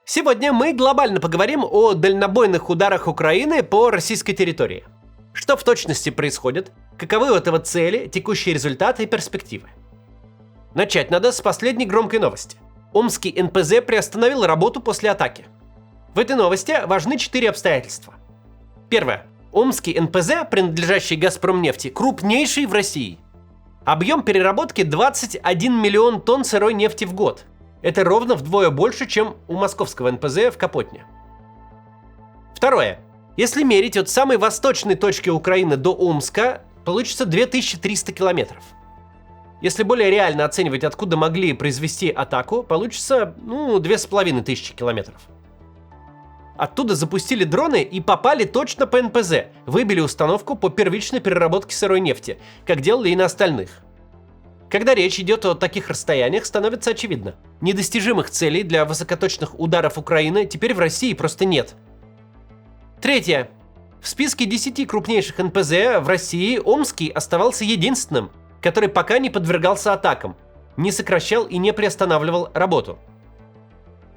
Сегодня мы глобально поговорим о дальнобойных ударах Украины по российской территории. Что в точности происходит, каковы у этого цели, текущие результаты и перспективы. Начать надо с последней громкой новости. Омский НПЗ приостановил работу после атаки. В этой новости важны 4 обстоятельства. Первое. Омский НПЗ, принадлежащий «Газпромнефти», крупнейший в России. Объем переработки 21 миллион тонн сырой нефти в год. Это ровно вдвое больше, чем у московского НПЗ в Капотне. Второе. Если мерить от самой восточной точки Украины до Омска, получится 2300 километров. Если более реально оценивать, откуда могли произвести атаку, получится, 2500 километров. Оттуда запустили дроны и попали точно по НПЗ, выбили установку по первичной переработке сырой нефти, как делали и на остальных. Когда речь идет о таких расстояниях, становится очевидно. Недостижимых целей для высокоточных ударов Украины теперь в России просто нет. Третье. В списке 10 крупнейших НПЗ в России Омский оставался единственным, который пока не подвергался атакам, не сокращал и не приостанавливал работу.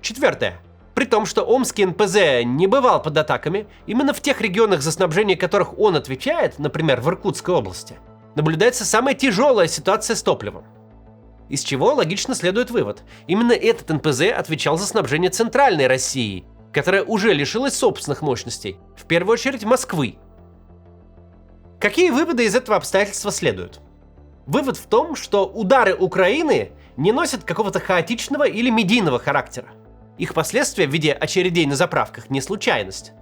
Четвертое. При том, что Омский НПЗ не бывал под атаками, именно в тех регионах, за снабжение которых он отвечает, например, в Иркутской области, наблюдается самая тяжелая ситуация с топливом. Из чего логично следует вывод. Именно этот НПЗ отвечал за снабжение центральной России, которая уже лишилась собственных мощностей, в первую очередь Москвы. Какие выводы из этого обстоятельства следуют? Вывод в том, что удары Украины не носят какого-то хаотичного или медийного характера. Их последствия в виде очередей на заправках не случайность.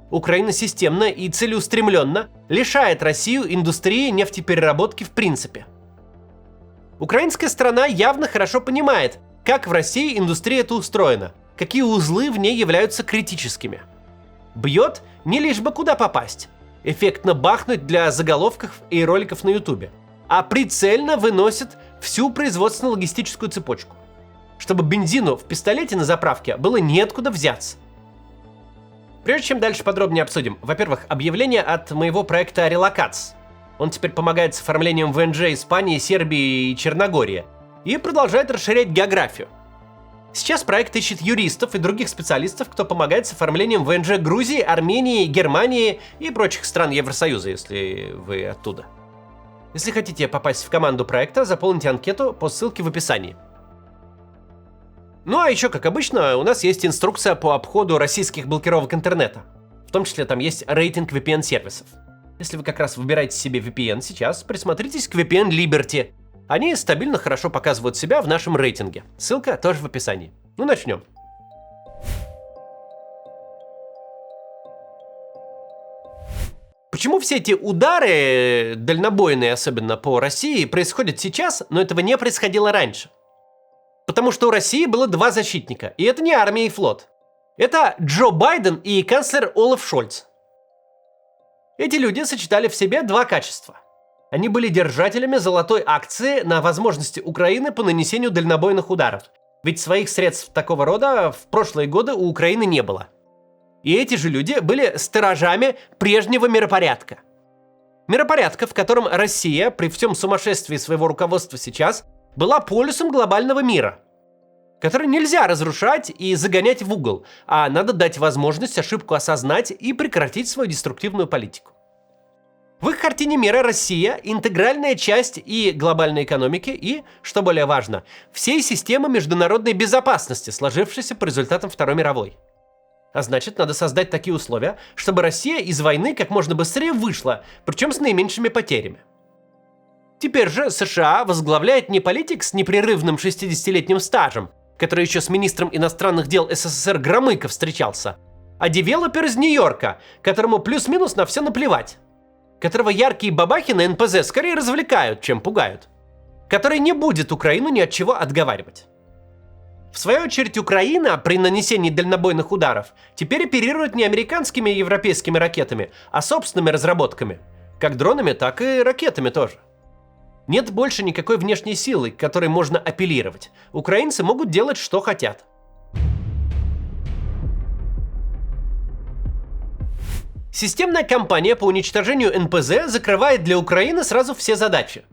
Украина системно и целеустремленно лишает Россию индустрии нефтепереработки в принципе. Украинская сторона явно хорошо понимает, как в России индустрия эта устроена, какие узлы в ней являются критическими. Бьет не лишь бы куда попасть, эффектно бахнуть для заголовков и роликов на Ютубе, а прицельно выносит всю производственно-логистическую цепочку, чтобы бензину в пистолете на заправке было неоткуда взяться. Прежде чем дальше подробнее обсудим, во-первых, объявление от моего проекта «Релокац». Он теперь помогает с оформлением ВНЖ Испании, Сербии и Черногории и продолжает расширять географию. Сейчас проект ищет юристов и других специалистов, кто помогает с оформлением ВНЖ Грузии, Армении, Германии и прочих стран Евросоюза, если вы оттуда. Если хотите попасть в команду проекта, заполните анкету по ссылке в описании. Ну а еще, как обычно, у нас есть инструкция по обходу российских блокировок интернета. В том числе там есть рейтинг VPN-сервисов. Если вы как раз выбираете себе VPN сейчас, присмотритесь к VPN Liberty. Они стабильно хорошо показывают себя в нашем рейтинге. Ссылка тоже в описании. Ну, начнем. Почему все эти удары, дальнобойные особенно по России, происходят сейчас, но этого не происходило раньше? Потому что у России было 2 защитника, и это не армия и флот. Это Джо Байден и канцлер Олаф Шольц. Эти люди сочетали в себе 2 качества. Они были держателями золотой акции на возможности Украины по нанесению дальнобойных ударов, ведь своих средств такого рода в прошлые годы у Украины не было. И эти же люди были сторожами прежнего миропорядка. Миропорядка, в котором Россия, при всем сумасшествии своего руководства сейчас, была полюсом глобального мира, который нельзя разрушать и загонять в угол, а надо дать возможность ошибку осознать и прекратить свою деструктивную политику. В их картине мира Россия – интегральная часть и глобальной экономики, и, что более важно, всей системы международной безопасности, сложившейся по результатам Второй мировой. А значит, надо создать такие условия, чтобы Россия из войны как можно быстрее вышла, причем с наименьшими потерями. Теперь же США возглавляет не политик с непрерывным 60-летним стажем, который еще с министром иностранных дел СССР Громыко встречался, а девелопер из Нью-Йорка, которому плюс-минус на все наплевать, которого яркие бабахи на НПЗ скорее развлекают, чем пугают, который не будет Украину ни от чего отговаривать. В свою очередь, Украина при нанесении дальнобойных ударов теперь оперирует не американскими и европейскими ракетами, а собственными разработками, как дронами, так и ракетами тоже. Нет больше никакой внешней силы, к которой можно апеллировать. Украинцы могут делать, что хотят. Системная кампания по уничтожению НПЗ закрывает для Украины сразу все задачи.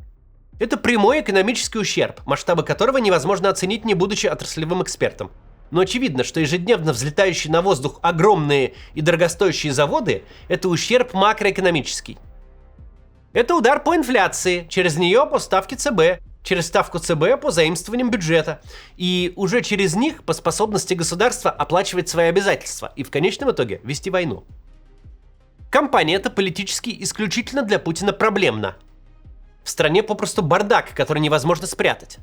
Это прямой экономический ущерб, масштабы которого невозможно оценить, не будучи отраслевым экспертом. Но очевидно, что ежедневно взлетающие на воздух огромные и дорогостоящие заводы – это ущерб макроэкономический. Это удар по инфляции, через нее по ставке ЦБ, через ставку ЦБ по заимствованиям бюджета, и уже через них по способности государства оплачивать свои обязательства и в конечном итоге вести войну. Кампания эта политически исключительно для Путина проблемна. В стране попросту бардак, который невозможно спрятать.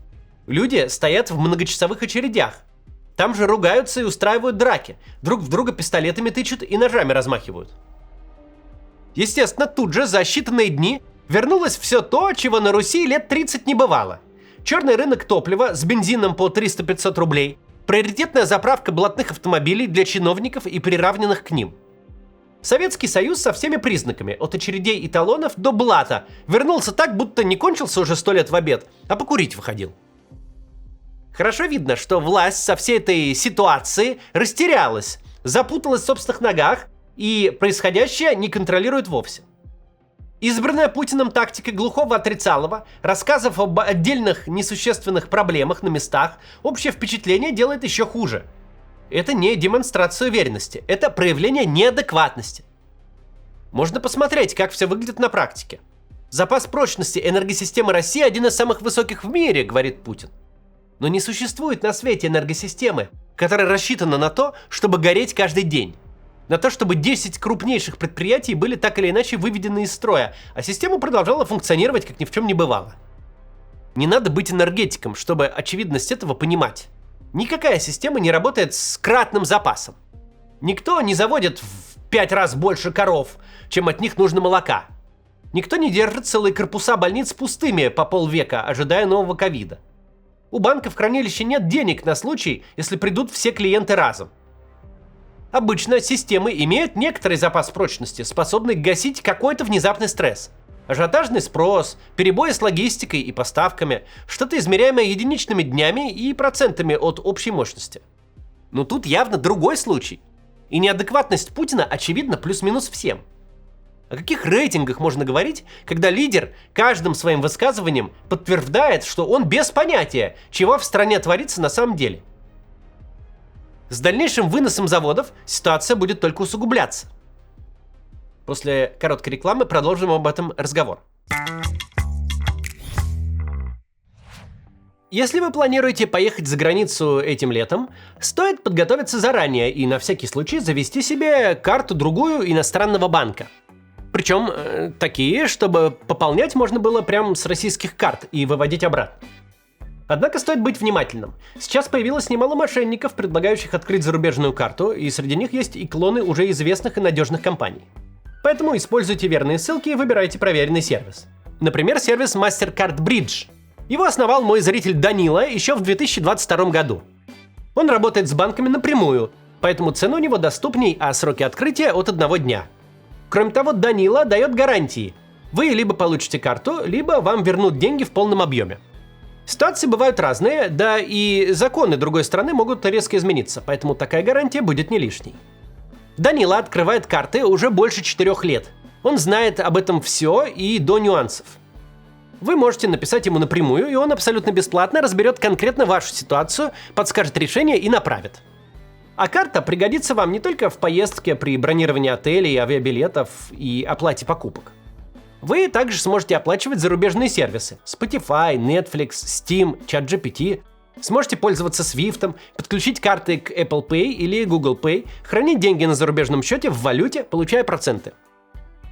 Люди стоят в многочасовых очередях. Там же ругаются и устраивают драки. Друг в друга пистолетами тычут и ножами размахивают. Естественно, тут же за считанные дни вернулось все то, чего на Руси лет 30 не бывало. Черный рынок топлива с бензином по 300-500 рублей, приоритетная заправка блатных автомобилей для чиновников и приравненных к ним. Советский Союз со всеми признаками, от очередей и талонов до блата, вернулся так, будто не кончился уже 100 лет в обед, а покурить выходил. Хорошо видно, что власть со всей этой ситуации растерялась, запуталась в собственных ногах и происходящее не контролирует вовсе. Избранная Путиным тактика глухого отрицалого, рассказов об отдельных несущественных проблемах на местах, общее впечатление делает еще хуже. Это не демонстрация уверенности, это проявление неадекватности. Можно посмотреть, как все выглядит на практике. Запас прочности энергосистемы России один из самых высоких в мире, говорит Путин. Но не существует на свете энергосистемы, которая рассчитана на то, чтобы гореть каждый день. На то, чтобы 10 крупнейших предприятий были так или иначе выведены из строя, а система продолжала функционировать, как ни в чем не бывало. Не надо быть энергетиком, чтобы очевидность этого понимать. Никакая система не работает с кратным запасом. Никто не заводит в 5 раз больше коров, чем от них нужно молока. Никто не держит целые корпуса больниц пустыми по полвека, ожидая нового ковида. У банка в хранилище нет денег на случай, если придут все клиенты разом. Обычно системы имеют некоторый запас прочности, способный гасить какой-то внезапный стресс. Ажиотажный спрос, перебои с логистикой и поставками, что-то измеряемое единичными днями и процентами от общей мощности. Но тут явно другой случай. И неадекватность Путина очевидна плюс-минус всем. О каких рейтингах можно говорить, когда лидер каждым своим высказыванием подтверждает, что он без понятия, чего в стране творится на самом деле? С дальнейшим выносом заводов ситуация будет только усугубляться. После короткой рекламы продолжим об этом разговор. Если вы планируете поехать за границу этим летом, стоит подготовиться заранее и на всякий случай завести себе карту другую иностранного банка. Причем такие, чтобы пополнять можно было прямо с российских карт и выводить обратно. Однако стоит быть внимательным. Сейчас появилось немало мошенников, предлагающих открыть зарубежную карту, и среди них есть и клоны уже известных и надежных компаний. Поэтому используйте верные ссылки и выбирайте проверенный сервис. Например, сервис MasterCard Bridge. Его основал мой зритель Данила еще в 2022 году. Он работает с банками напрямую, поэтому цены у него доступней, а сроки открытия от 1 дня. Кроме того, Данила дает гарантии. Вы либо получите карту, либо вам вернут деньги в полном объеме. Ситуации бывают разные, да и законы другой страны могут резко измениться, поэтому такая гарантия будет не лишней. Данила открывает карты уже больше 4 лет. Он знает об этом все и до нюансов. Вы можете написать ему напрямую, и он абсолютно бесплатно разберет конкретно вашу ситуацию, подскажет решение и направит. А карта пригодится вам не только в поездке при бронировании отелей, авиабилетов и оплате покупок. Вы также сможете оплачивать зарубежные сервисы – Spotify, Netflix, Steam, ChatGPT. Сможете пользоваться Swift, подключить карты к Apple Pay или Google Pay, хранить деньги на зарубежном счете в валюте, получая проценты.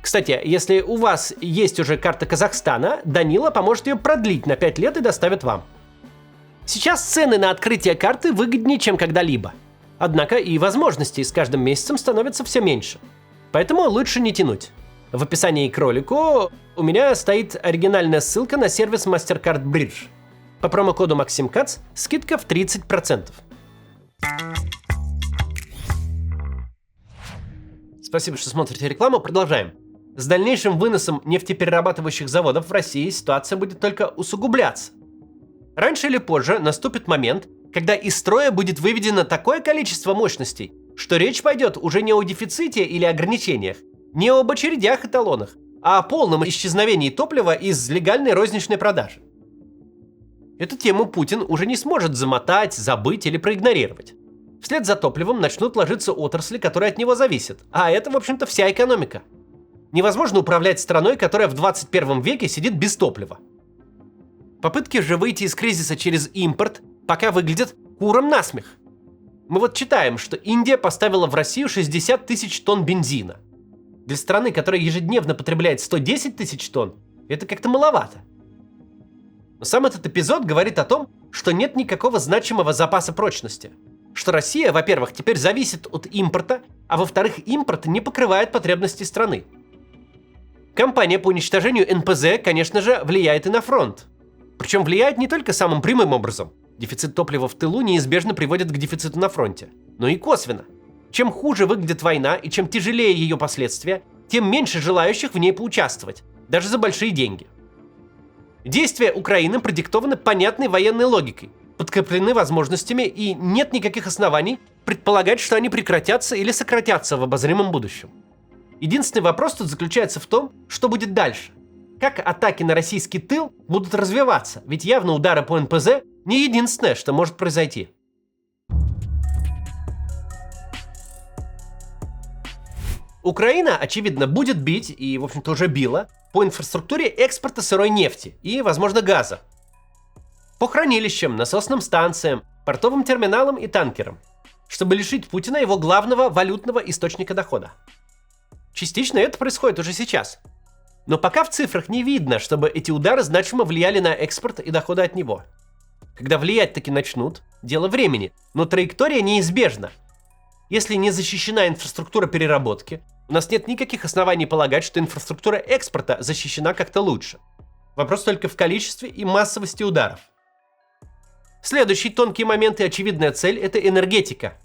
Кстати, если у вас есть уже карта Казахстана, Данила поможет ее продлить на 5 лет и доставит вам. Сейчас цены на открытие карты выгоднее, чем когда-либо. Однако и возможностей с каждым месяцем становится все меньше. Поэтому лучше не тянуть. В описании к ролику у меня стоит оригинальная ссылка на сервис MasterCard Bridge. По промокоду MaximCats скидка в 30%. Спасибо, что смотрите рекламу. Продолжаем. С дальнейшим выносом нефтеперерабатывающих заводов в России ситуация будет только усугубляться. Раньше или позже наступит момент, когда из строя будет выведено такое количество мощностей, что речь пойдет уже не о дефиците или ограничениях, не об очередях и талонах, а о полном исчезновении топлива из легальной розничной продажи. Эту тему Путин уже не сможет замотать, забыть или проигнорировать. Вслед за топливом начнут ложиться отрасли, которые от него зависят. А это, в общем-то, вся экономика. Невозможно управлять страной, которая в 21 веке сидит без топлива. Попытки же выйти из кризиса через импорт пока выглядят куром насмех. Мы вот читаем, что Индия поставила в Россию 60 тысяч тонн бензина. Для страны, которая ежедневно потребляет 110 тысяч тонн, это как-то маловато. Но сам этот эпизод говорит о том, что нет никакого значимого запаса прочности. Что Россия, во-первых, теперь зависит от импорта, а во-вторых, импорт не покрывает потребности страны. Кампания по уничтожению НПЗ, конечно же, влияет и на фронт. Причем влияет не только самым прямым образом. Дефицит топлива в тылу неизбежно приводит к дефициту на фронте, но и косвенно. Чем хуже выглядит война и чем тяжелее ее последствия, тем меньше желающих в ней поучаствовать, даже за большие деньги. Действия Украины продиктованы понятной военной логикой, подкреплены возможностями, и нет никаких оснований предполагать, что они прекратятся или сократятся в обозримом будущем. Единственный вопрос тут заключается в том, что будет дальше. Как атаки на российский тыл будут развиваться, ведь явно удары по НПЗ не единственное, что может произойти. Украина, очевидно, будет бить, и, в общем-то, уже била, по инфраструктуре экспорта сырой нефти и, возможно, газа. По хранилищам, насосным станциям, портовым терминалам и танкерам, чтобы лишить Путина его главного валютного источника дохода. Частично это происходит уже сейчас. Но пока в цифрах не видно, чтобы эти удары значимо влияли на экспорт и доходы от него. Когда влиять таки начнут, дело времени, но траектория неизбежна. Если не защищена инфраструктура переработки, у нас нет никаких оснований полагать, что инфраструктура экспорта защищена как-то лучше. Вопрос только в количестве и массовости ударов. Следующий тонкий момент и очевидная цель – это энергетика.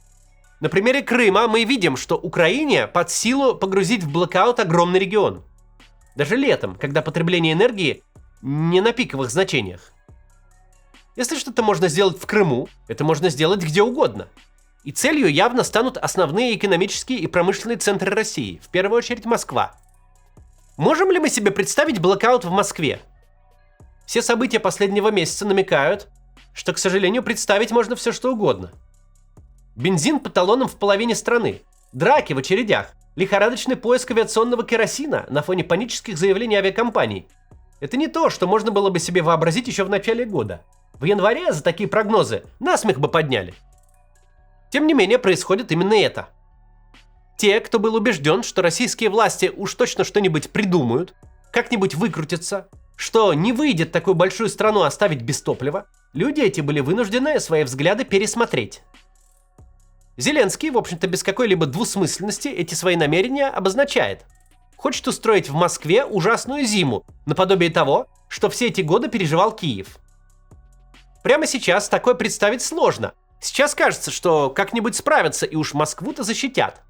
На примере Крыма мы видим, что Украине под силу погрузить в блэкаут огромный регион. Даже летом, когда потребление энергии не на пиковых значениях. Если что-то можно сделать в Крыму, это можно сделать где угодно. И целью явно станут основные экономические и промышленные центры России, в первую очередь Москва. Можем ли мы себе представить блэкаут в Москве? Все события последнего месяца намекают, что, к сожалению, представить можно все что угодно. Бензин по талонам в половине страны, драки в очередях, лихорадочный поиск авиационного керосина на фоне панических заявлений авиакомпаний. Это не то, что можно было бы себе вообразить еще в начале года. В январе за такие прогнозы насмех бы подняли. Тем не менее, происходит именно это. Те, кто был убежден, что российские власти уж точно что-нибудь придумают, как-нибудь выкрутятся, что не выйдет такую большую страну оставить без топлива, люди эти были вынуждены свои взгляды пересмотреть. Зеленский, в общем-то, без какой-либо двусмысленности эти свои намерения обозначает. Хочет устроить в Москве ужасную зиму, наподобие того, что все эти годы переживал Киев. Прямо сейчас такое представить сложно. Сейчас кажется, что как-нибудь справятся и уж Москву-то защитят.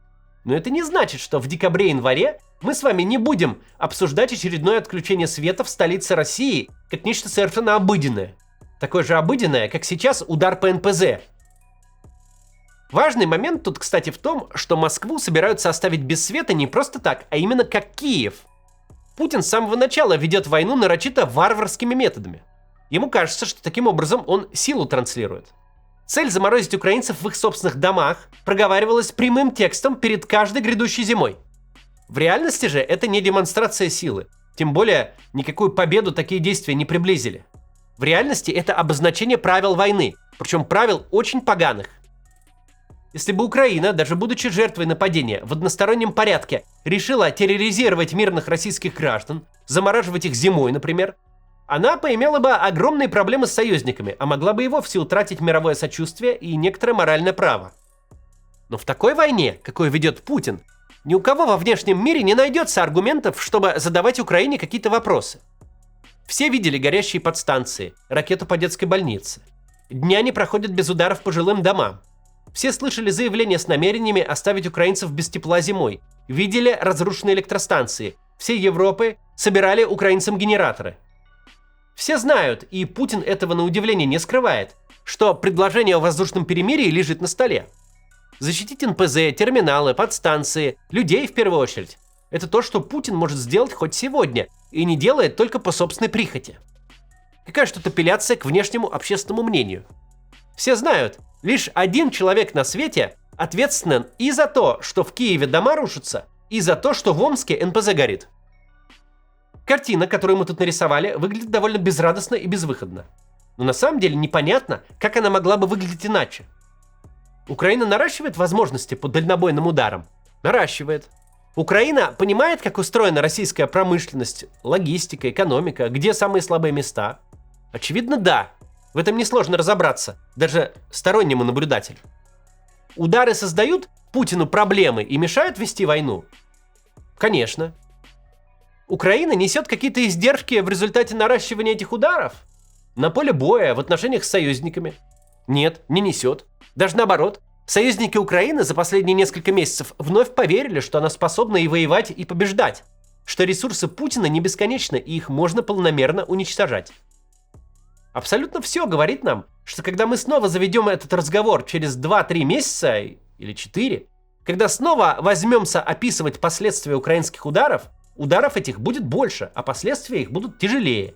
Но это не значит, что в декабре-январе мы с вами не будем обсуждать очередное отключение света в столице России как нечто совершенно обыденное. Такое же обыденное, как сейчас удар по НПЗ. Важный момент тут, кстати, в том, что Москву собираются оставить без света не просто так, а именно как Киев. Путин с самого начала ведет войну нарочито варварскими методами. Ему кажется, что таким образом он силу транслирует. Цель заморозить украинцев в их собственных домах проговаривалась прямым текстом перед каждой грядущей зимой. В реальности же это не демонстрация силы, тем более никакую победу такие действия не приблизили. В реальности это обозначение правил войны, причем правил очень поганых. Если бы Украина, даже будучи жертвой нападения в одностороннем порядке, решила терроризировать мирных российских граждан, замораживать их зимой, например, она поимела бы огромные проблемы с союзниками, а могла бы и вовсе утратить мировое сочувствие и некоторое моральное право. Но в такой войне, какой ведет Путин, ни у кого во внешнем мире не найдется аргументов, чтобы задавать Украине какие-то вопросы. Все видели горящие подстанции, ракету по детской больнице. Дня не проходят без ударов по жилым домам. Все слышали заявления с намерениями оставить украинцев без тепла зимой, видели разрушенные электростанции, всей Европы собирали украинцам генераторы. Все знают, и Путин этого на удивление не скрывает, что предложение о воздушном перемирии лежит на столе. Защитить НПЗ, терминалы, подстанции, людей в первую очередь. Это то, что Путин может сделать хоть сегодня, и не делает только по собственной прихоти. Какая же тут апелляция к внешнему общественному мнению? Все знают, Лишь один человек на свете ответственен и за то, что в Киеве дома рушатся, и за то, что в Омске НПЗ горит. Картина, которую мы тут нарисовали, выглядит довольно безрадостно и безвыходно. Но на самом деле непонятно, как она могла бы выглядеть иначе. Украина наращивает возможности по дальнобойным ударам? Наращивает. Украина понимает, как устроена российская промышленность, логистика, экономика, где самые слабые места? Очевидно, да. В этом несложно разобраться, даже стороннему наблюдателю. Удары создают Путину проблемы и мешают вести войну? Конечно. Украина несет какие-то издержки в результате наращивания этих ударов? На поле боя, в отношениях с союзниками? Нет, не несет. Даже наоборот. Союзники Украины за последние несколько месяцев вновь поверили, что она способна и воевать, и побеждать. Что ресурсы Путина не бесконечны, и их можно полномерно уничтожать. Абсолютно все говорит нам, что когда мы снова заведем этот разговор через 2-3 месяца или 4, когда снова возьмемся описывать последствия украинских ударов этих будет больше, а последствия их будут тяжелее.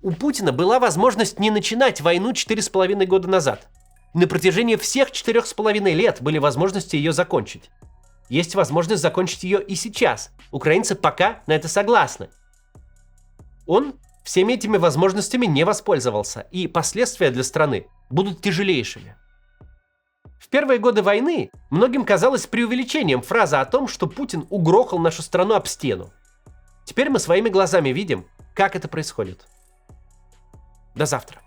У Путина была возможность не начинать войну 4,5 года назад. На протяжении всех 4,5 лет были возможности ее закончить. Есть возможность закончить ее и сейчас. Украинцы пока на это согласны. Он всеми этими возможностями не воспользовался, и последствия для страны будут тяжелейшими. В первые годы войны многим казалось преувеличением фраза о том, что Путин угрохал нашу страну об стену. Теперь мы своими глазами видим, как это происходит. До завтра.